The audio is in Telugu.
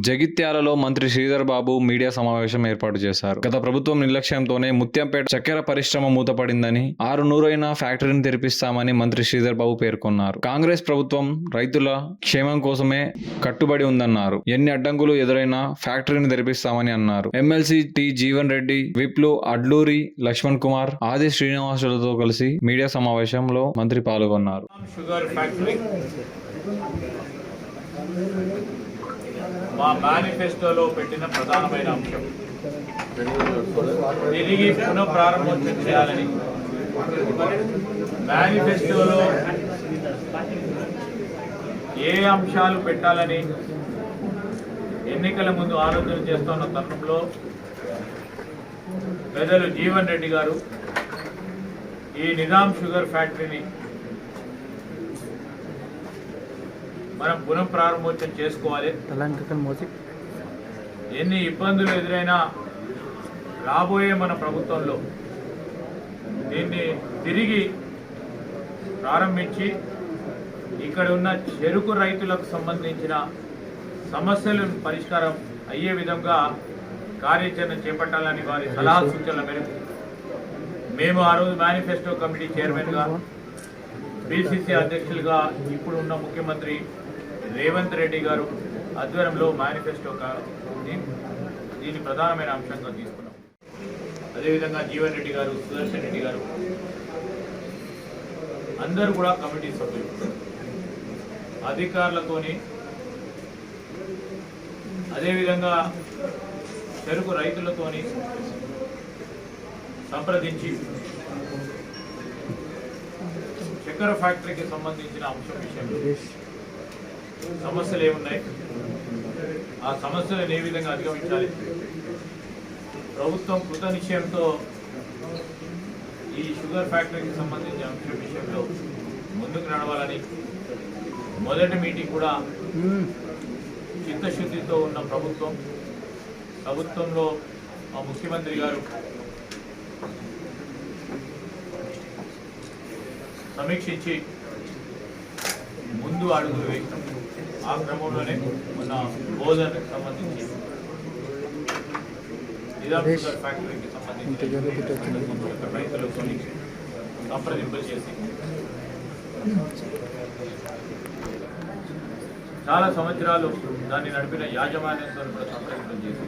జగిత్యాలలో మంత్రి శ్రీధర్ బాబు మీడియా సమావేశం ఏర్పాటు చేశారు. గత ప్రభుత్వం నిర్లక్ష్యంతోనే ముత్యంపేట చక్కెర పరిశ్రమ మూతపడిందని, 600 ఫ్యాక్టరీని తెరిపిస్తామని మంత్రి శ్రీధర్ బాబు పేర్కొన్నారు. కాంగ్రెస్ ప్రభుత్వం రైతుల క్షేమం కోసమే కట్టుబడి ఉందన్నారు. ఎన్ని అడ్డంకులు ఎదురైనా ఫ్యాక్టరీని తెరిపిస్తామని అన్నారు. ఎమ్మెల్సీ టి జీవన్ రెడ్డి, విప్లు అడ్లూరి లక్ష్మణ్ కుమార్, ఆది శ్రీనివాసులతో కలిసి మీడియా సమావేశంలో మంత్రి పాల్గొన్నారు. మా మేనిఫెస్టోలో పెట్టిన ప్రధానమైన అంశం తిరిగి పునఃప్రారంభోత్సవం చేయాలని. మేనిఫెస్టోలో ఏ అంశాలు పెట్టాలని ఎన్నికల ముందు ఆలోచన చేస్తున్న తరుణంలో పెద్దలు జీవన్ రెడ్డి గారు ఈ నిజాం షుగర్ ఫ్యాక్టరీని మనం పునఃప్రారంభోత్సవం చేసుకోవాలి. ఎన్ని ఇబ్బందులు ఎదురైనా రాబోయే మన ప్రభుత్వంలో దీన్ని తిరిగి ప్రారంభించి ఇక్కడ ఉన్న చెరుకు రైతులకు సంబంధించిన సమస్యలను పరిష్కారం అయ్యే విధంగా కార్యాచరణ చేపట్టాలని వారి సలహా సూచనల మేరకు మేము ఆ రోజు మేనిఫెస్టో కమిటీ చైర్మన్గా, పిసిసి అధ్యక్షులుగా ఇప్పుడు ఉన్న ముఖ్యమంత్రి రేవంత్ రెడ్డి గారు ఆధ్వర్యంలో మేనిఫెస్టో దీన్ని ప్రధానమైన అంశంగా తీసుకున్నాం. అదేవిధంగా జీవన్ రెడ్డి గారు, సుదర్శన్ రెడ్డి గారు అందరూ కూడా కమిటీ సభ్యులు అధికారులతోని, అదేవిధంగా చెరుకు రైతులతోని సంప్రదించి చక్కెర ఫ్యాక్టరీకి సంబంధించిన అంశం విషయంలో సమస్యలు ఏమున్నాయి, ఆ సమస్యలను ఏ విధంగా అధిగమించాలి, ప్రభుత్వం కృత నిశ్చయంతో ఈ షుగర్ ఫ్యాక్టరీకి సంబంధించిన అంశం విషయంలో ముందుకు నడవాలని మొదటి మీటింగ్ కూడా చిత్తశుద్ధితో ఉన్న ప్రభుత్వంలో మా ముఖ్యమంత్రి గారు సమీక్షించి ముందు అడుగులు వేసినాం. ఆ క్రమంలోనే మన బోధనకు సంబంధించి నిజాం షుగర్ ఫ్యాక్టరీకి సంబంధించి రైతులతో సంప్రదింపులు చేసి చాలా సంవత్సరాలు దాన్ని నడిపిన యాజమాన్యంతో కూడా సంప్రదింపులు చేసి